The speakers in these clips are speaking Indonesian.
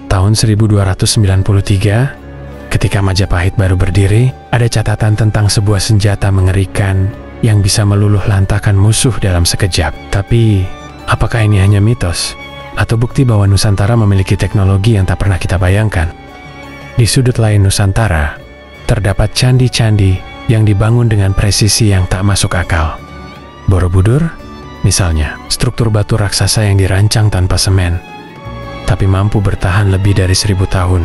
Tahun 1293, ketika Majapahit baru berdiri, ada catatan tentang sebuah senjata mengerikan yang bisa meluluh lantakan musuh dalam sekejap. Tapi, apakah ini hanya mitos? Atau bukti bahwa Nusantara memiliki teknologi yang tak pernah kita bayangkan? Di sudut lain Nusantara, terdapat candi-candi yang dibangun dengan presisi yang tak masuk akal. Borobudur, misalnya, struktur batu raksasa yang dirancang tanpa semen, tapi mampu bertahan lebih dari 1000 tahun.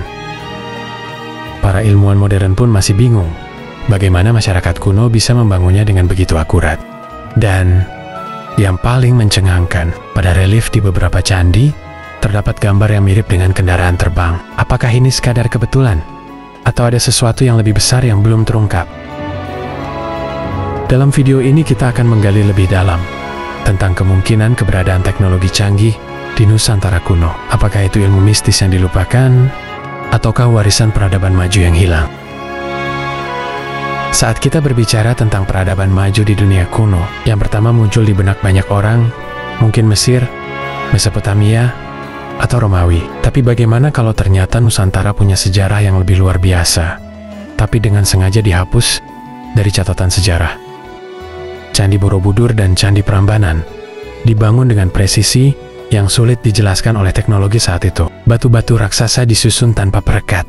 Para ilmuwan modern pun masih bingung bagaimana masyarakat kuno bisa membangunnya dengan begitu akurat. Dan yang paling mencengangkan, pada relief di beberapa candi, terdapat gambar yang mirip dengan kendaraan terbang. Apakah ini sekadar kebetulan? Atau ada sesuatu yang lebih besar yang belum terungkap? Dalam video ini kita akan menggali lebih dalam tentang kemungkinan keberadaan teknologi canggih di Nusantara kuno. Apakah itu ilmu mistis yang dilupakan, ataukah warisan peradaban maju yang hilang? Saat kita berbicara tentang peradaban maju di dunia kuno, yang pertama muncul di benak banyak orang, mungkin Mesir, Mesopotamia, atau Romawi. Tapi bagaimana kalau ternyata Nusantara punya sejarah yang lebih luar biasa, tapi dengan sengaja dihapus dari catatan sejarah? Candi Borobudur dan Candi Prambanan dibangun dengan presisi yang sulit dijelaskan oleh teknologi saat itu. Batu-batu raksasa disusun tanpa perekat,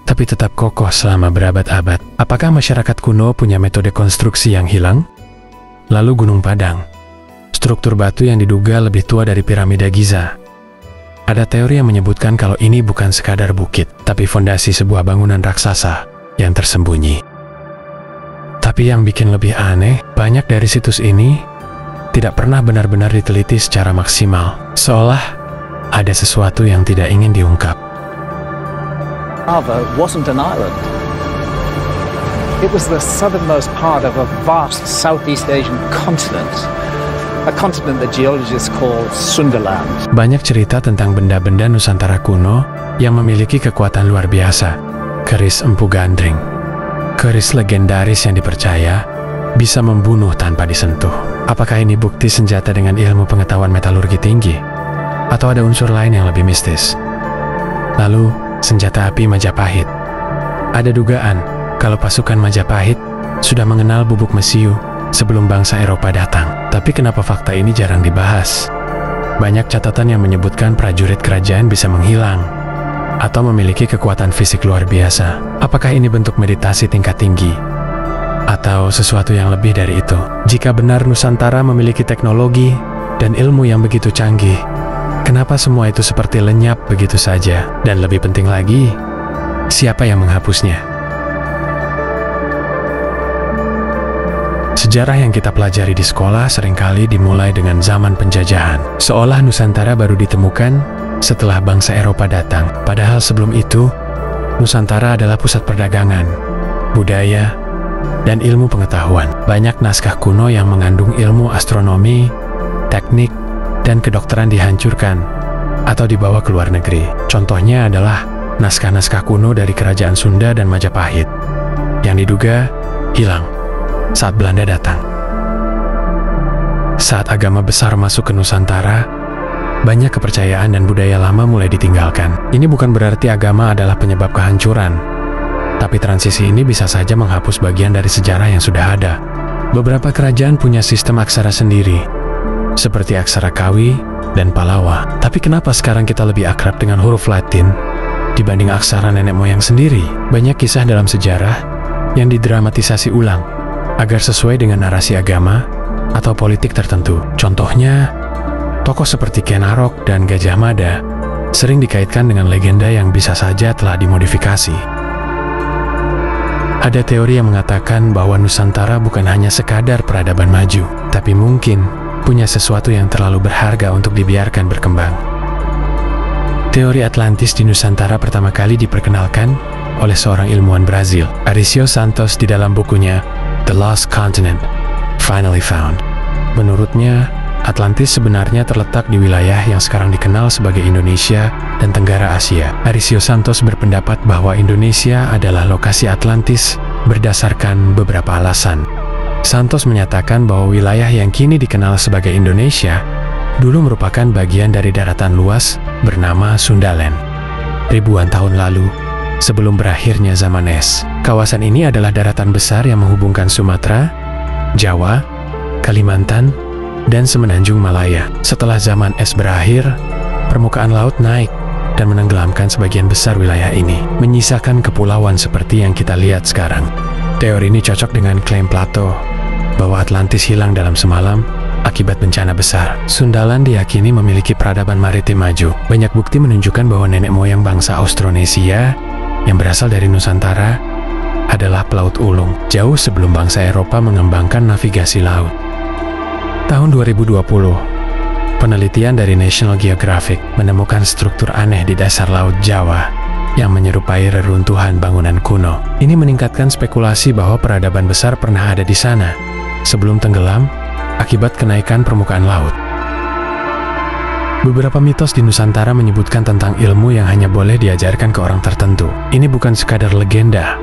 tapi tetap kokoh selama berabad-abad. Apakah masyarakat kuno punya metode konstruksi yang hilang? Lalu Gunung Padang, struktur batu yang diduga lebih tua dari piramida Giza. Ada teori yang menyebutkan kalau ini bukan sekadar bukit, tapi fondasi sebuah bangunan raksasa yang tersembunyi. Tapi yang bikin lebih aneh, banyak dari situs ini tidak pernah benar-benar diteliti secara maksimal, seolah ada sesuatu yang tidak ingin diungkap. Java wasn't an island. It was the southernmost part of a vast Southeast Asian continent, a continent that geologists call Sundaland. Banyak cerita tentang benda-benda Nusantara kuno yang memiliki kekuatan luar biasa. Keris Empu Gandring, keris legendaris yang dipercaya bisa membunuh tanpa disentuh. Apakah ini bukti senjata dengan ilmu pengetahuan metalurgi tinggi? Atau ada unsur lain yang lebih mistis? Lalu, senjata api Majapahit. Ada dugaan kalau pasukan Majapahit sudah mengenal bubuk mesiu sebelum bangsa Eropa datang. Tapi kenapa fakta ini jarang dibahas? Banyak catatan yang menyebutkan prajurit kerajaan bisa menghilang atau memiliki kekuatan fisik luar biasa. Apakah ini bentuk meditasi tingkat tinggi? Atau sesuatu yang lebih dari itu? Jika benar Nusantara memiliki teknologi dan ilmu yang begitu canggih, kenapa semua itu seperti lenyap begitu saja? Dan lebih penting lagi, siapa yang menghapusnya? Sejarah yang kita pelajari di sekolah seringkali dimulai dengan zaman penjajahan, seolah Nusantara baru ditemukan setelah bangsa Eropa datang. Padahal sebelum itu, Nusantara adalah pusat perdagangan, budaya, dan ilmu pengetahuan. Banyak naskah kuno yang mengandung ilmu astronomi, teknik, dan kedokteran dihancurkan atau dibawa ke luar negeri. Contohnya adalah naskah-naskah kuno dari kerajaan Sunda dan Majapahit yang diduga hilang saat Belanda datang. Saat agama besar masuk ke Nusantara, banyak kepercayaan dan budaya lama mulai ditinggalkan. Ini bukan berarti agama adalah penyebab kehancuran, tapi transisi ini bisa saja menghapus bagian dari sejarah yang sudah ada. Beberapa kerajaan punya sistem aksara sendiri, seperti aksara Kawi dan Palawa. Tapi kenapa sekarang kita lebih akrab dengan huruf Latin dibanding aksara nenek moyang sendiri? Banyak kisah dalam sejarah yang didramatisasi ulang agar sesuai dengan narasi agama atau politik tertentu. Contohnya, tokoh seperti Ki Narok dan Gajah Mada sering dikaitkan dengan legenda yang bisa saja telah dimodifikasi. Ada teori yang mengatakan bahwa Nusantara bukan hanya sekadar peradaban maju, tapi mungkin punya sesuatu yang terlalu berharga untuk dibiarkan berkembang. Teori Atlantis di Nusantara pertama kali diperkenalkan oleh seorang ilmuwan Brazil, Aricio Santos, di dalam bukunya The Lost Continent, Finally Found. Menurutnya, Atlantis sebenarnya terletak di wilayah yang sekarang dikenal sebagai Indonesia dan Tenggara Asia. Aricio Santos berpendapat bahwa Indonesia adalah lokasi Atlantis berdasarkan beberapa alasan. Santos menyatakan bahwa wilayah yang kini dikenal sebagai Indonesia dulu merupakan bagian dari daratan luas bernama Sundaland. ribuan tahun lalu, sebelum berakhirnya zaman es. Kawasan ini adalah daratan besar yang menghubungkan Sumatera, Jawa, Kalimantan, dan semenanjung Malaya. Setelah zaman es berakhir, permukaan laut naik dan menenggelamkan sebagian besar wilayah ini, menyisakan kepulauan seperti yang kita lihat sekarang. Teori ini cocok dengan klaim Plato bahwa Atlantis hilang dalam semalam akibat bencana besar. Sundaland diyakini memiliki peradaban maritim maju. Banyak bukti menunjukkan bahwa nenek moyang bangsa Austronesia yang berasal dari Nusantara adalah pelaut ulung, jauh sebelum bangsa Eropa mengembangkan navigasi laut. Tahun 2020, penelitian dari National Geographic menemukan struktur aneh di dasar Laut Jawa yang menyerupai reruntuhan bangunan kuno. Ini meningkatkan spekulasi bahwa peradaban besar pernah ada di sana sebelum tenggelam akibat kenaikan permukaan laut. Beberapa mitos di Nusantara menyebutkan tentang ilmu yang hanya boleh diajarkan ke orang tertentu. Ini bukan sekadar legenda.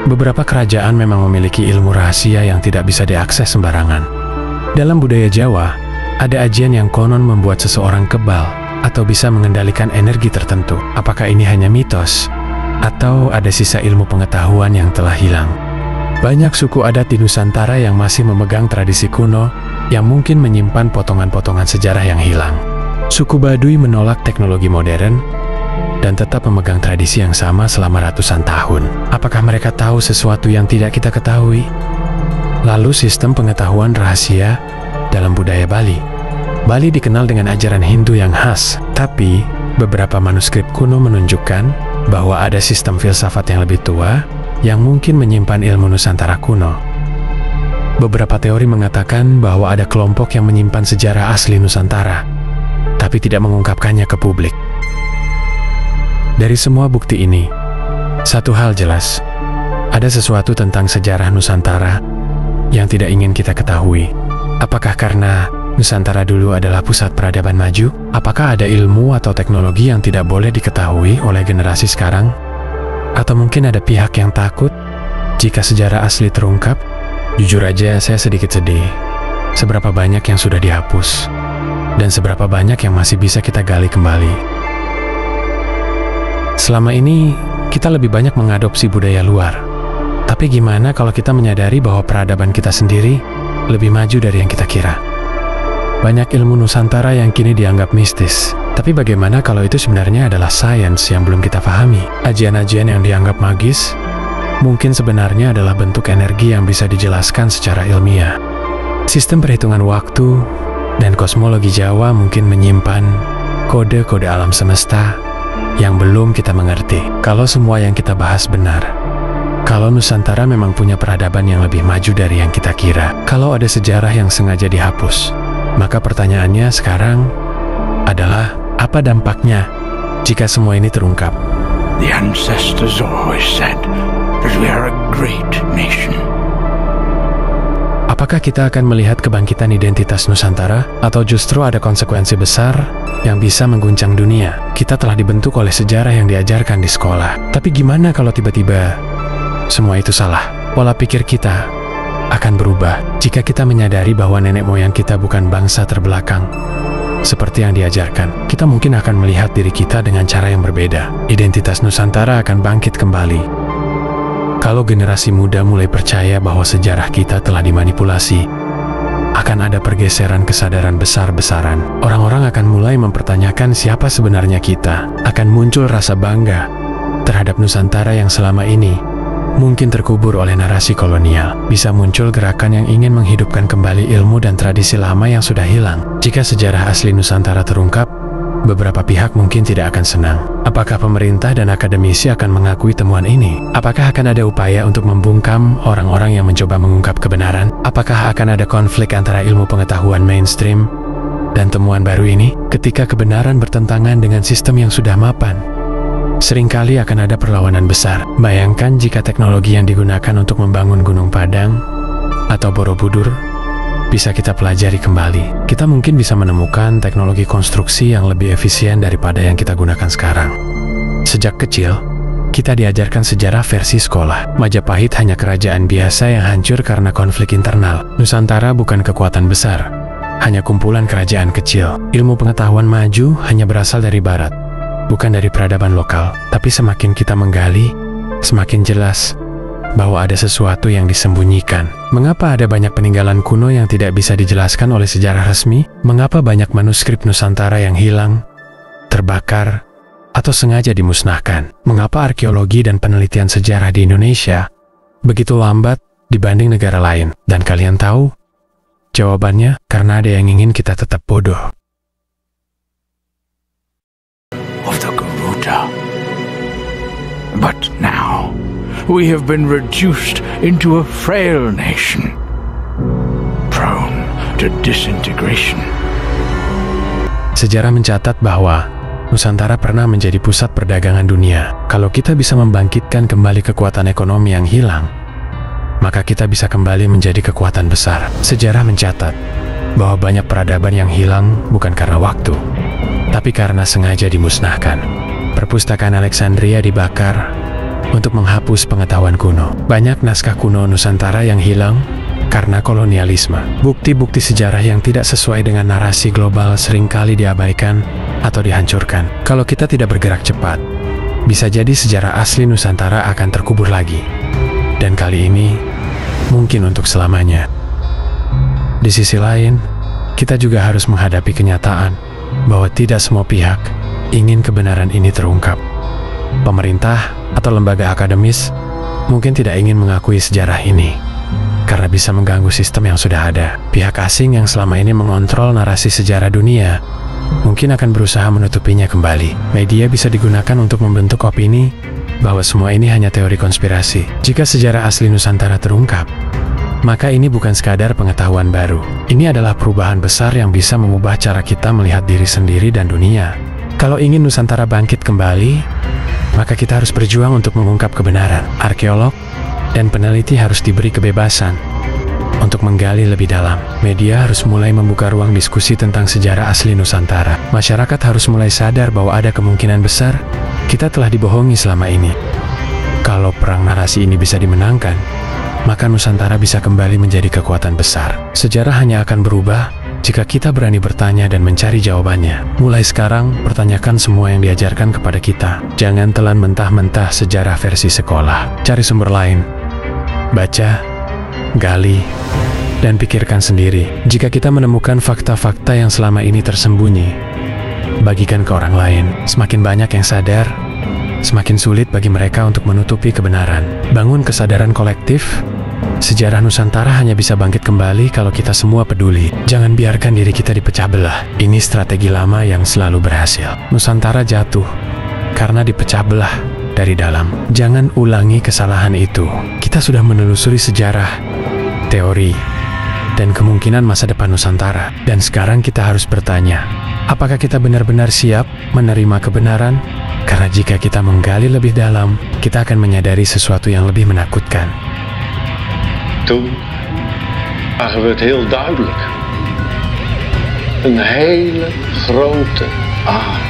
Beberapa kerajaan memang memiliki ilmu rahasia yang tidak bisa diakses sembarangan. Dalam budaya Jawa, ada ajian yang konon membuat seseorang kebal atau bisa mengendalikan energi tertentu. Apakah ini hanya mitos atau ada sisa ilmu pengetahuan yang telah hilang? Banyak suku adat di Nusantara yang masih memegang tradisi kuno yang mungkin menyimpan potongan-potongan sejarah yang hilang. Suku Baduy menolak teknologi modern dan tetap memegang tradisi yang sama selama ratusan tahun. Apakah mereka tahu sesuatu yang tidak kita ketahui? Lalu sistem pengetahuan rahasia dalam budaya Bali. Bali dikenal dengan ajaran Hindu yang khas, tapi beberapa manuskrip kuno menunjukkan bahwa ada sistem filsafat yang lebih tua yang mungkin menyimpan ilmu Nusantara kuno. Beberapa teori mengatakan bahwa ada kelompok yang menyimpan sejarah asli Nusantara, tapi tidak mengungkapkannya ke publik. Dari semua bukti ini, satu hal jelas, ada sesuatu tentang sejarah Nusantara yang tidak ingin kita ketahui. Apakah karena Nusantara dulu adalah pusat peradaban maju? Apakah ada ilmu atau teknologi yang tidak boleh diketahui oleh generasi sekarang? Atau mungkin ada pihak yang takut jika sejarah asli terungkap? Jujur aja, saya sedikit sedih. Seberapa banyak yang sudah dihapus, dan seberapa banyak yang masih bisa kita gali kembali. Selama ini, kita lebih banyak mengadopsi budaya luar. Tapi gimana kalau kita menyadari bahwa peradaban kita sendiri lebih maju dari yang kita kira? Banyak ilmu Nusantara yang kini dianggap mistis. Tapi bagaimana kalau itu sebenarnya adalah sains yang belum kita pahami? Ajian-ajian yang dianggap magis mungkin sebenarnya adalah bentuk energi yang bisa dijelaskan secara ilmiah. Sistem perhitungan waktu dan kosmologi Jawa mungkin menyimpan kode-kode alam semesta yang belum kita mengerti. Kalau semua yang kita bahas benar, kalau Nusantara memang punya peradaban yang lebih maju dari yang kita kira, kalau ada sejarah yang sengaja dihapus, maka pertanyaannya sekarang adalah, apa dampaknya jika semua ini terungkap? The ancestors always said that we are a great nation. Apakah kita akan melihat kebangkitan identitas Nusantara, atau justru ada konsekuensi besar yang bisa mengguncang dunia? Kita telah dibentuk oleh sejarah yang diajarkan di sekolah. Tapi gimana kalau tiba-tiba semua itu salah? Pola pikir kita akan berubah jika kita menyadari bahwa nenek moyang kita bukan bangsa terbelakang seperti yang diajarkan. Kita mungkin akan melihat diri kita dengan cara yang berbeda. Identitas Nusantara akan bangkit kembali. Kalau generasi muda mulai percaya bahwa sejarah kita telah dimanipulasi, akan ada pergeseran kesadaran besar-besaran. Orang-orang akan mulai mempertanyakan siapa sebenarnya kita. Akan muncul rasa bangga terhadap Nusantara yang selama ini mungkin terkubur oleh narasi kolonial. Bisa muncul gerakan yang ingin menghidupkan kembali ilmu dan tradisi lama yang sudah hilang. Jika sejarah asli Nusantara terungkap, beberapa pihak mungkin tidak akan senang. Apakah pemerintah dan akademisi akan mengakui temuan ini? Apakah akan ada upaya untuk membungkam orang-orang yang mencoba mengungkap kebenaran? Apakah akan ada konflik antara ilmu pengetahuan mainstream dan temuan baru ini? Ketika kebenaran bertentangan dengan sistem yang sudah mapan, seringkali akan ada perlawanan besar. Bayangkan jika teknologi yang digunakan untuk membangun Gunung Padang atau Borobudur bisa kita pelajari kembali. Kita mungkin bisa menemukan teknologi konstruksi yang lebih efisien daripada yang kita gunakan sekarang. Sejak kecil, kita diajarkan sejarah versi sekolah. Majapahit hanya kerajaan biasa yang hancur karena konflik internal. Nusantara bukan kekuatan besar, hanya kumpulan kerajaan kecil. Ilmu pengetahuan maju hanya berasal dari barat. bukan dari peradaban lokal. Tapi semakin kita menggali, semakin jelas bahwa ada sesuatu yang disembunyikan. Mengapa ada banyak peninggalan kuno yang tidak bisa dijelaskan oleh sejarah resmi? Mengapa banyak manuskrip Nusantara yang hilang, terbakar, atau sengaja dimusnahkan? Mengapa arkeologi dan penelitian sejarah di Indonesia begitu lambat dibanding negara lain? Dan kalian tahu? Jawabannya, karena ada yang ingin kita tetap bodoh. Of the Garuda. But now, we have been reduced into a frail nation, prone to disintegration. Sejarah mencatat bahwa Nusantara pernah menjadi pusat perdagangan dunia. Kalau kita bisa membangkitkan kembali kekuatan ekonomi yang hilang, maka kita bisa kembali menjadi kekuatan besar. Sejarah mencatat bahwa banyak peradaban yang hilang bukan karena waktu, tapi karena sengaja dimusnahkan. Perpustakaan Alexandria dibakar untuk menghapus pengetahuan kuno. Banyak naskah kuno Nusantara yang hilang karena kolonialisme. Bukti-bukti sejarah yang tidak sesuai dengan narasi global seringkali diabaikan atau dihancurkan. Kalau kita tidak bergerak cepat, bisa jadi sejarah asli Nusantara akan terkubur lagi. Dan kali ini, mungkin untuk selamanya. Di sisi lain, kita juga harus menghadapi kenyataan bahwa tidak semua pihak ingin kebenaran ini terungkap. Pemerintah atau lembaga akademis mungkin tidak ingin mengakui sejarah ini karena bisa mengganggu sistem yang sudah ada. Pihak asing yang selama ini mengontrol narasi sejarah dunia mungkin akan berusaha menutupinya kembali. Media bisa digunakan untuk membentuk opini bahwa semua ini hanya teori konspirasi. Jika sejarah asli Nusantara terungkap, maka ini bukan sekadar pengetahuan baru. Ini adalah perubahan besar yang bisa mengubah cara kita melihat diri sendiri dan dunia. Kalau ingin Nusantara bangkit kembali, maka kita harus berjuang untuk mengungkap kebenaran. Arkeolog dan peneliti harus diberi kebebasan untuk menggali lebih dalam. Media harus mulai membuka ruang diskusi tentang sejarah asli Nusantara. Masyarakat harus mulai sadar bahwa ada kemungkinan besar kita telah dibohongi selama ini. Kalau perang narasi ini bisa dimenangkan, maka Nusantara bisa kembali menjadi kekuatan besar. Sejarah hanya akan berubah jika kita berani bertanya dan mencari jawabannya. Mulai sekarang, pertanyakan semua yang diajarkan kepada kita. Jangan telan mentah-mentah sejarah versi sekolah. Cari sumber lain. Baca, gali, dan pikirkan sendiri. Jika kita menemukan fakta-fakta yang selama ini tersembunyi, bagikan ke orang lain. Semakin banyak yang sadar, semakin sulit bagi mereka untuk menutupi kebenaran. Bangun kesadaran kolektif. Sejarah Nusantara hanya bisa bangkit kembali kalau kita semua peduli. Jangan biarkan diri kita dipecah belah. Ini strategi lama yang selalu berhasil. Nusantara jatuh karena dipecah belah dari dalam. Jangan ulangi kesalahan itu. Kita sudah menelusuri sejarah, teori, dan kemungkinan masa depan Nusantara. Dan sekarang kita harus bertanya, apakah kita benar-benar siap menerima kebenaran? Karena jika kita menggali lebih dalam, kita akan menyadari sesuatu yang lebih menakutkan. Toen zagen we het heel duidelijk. Een hele grote aar.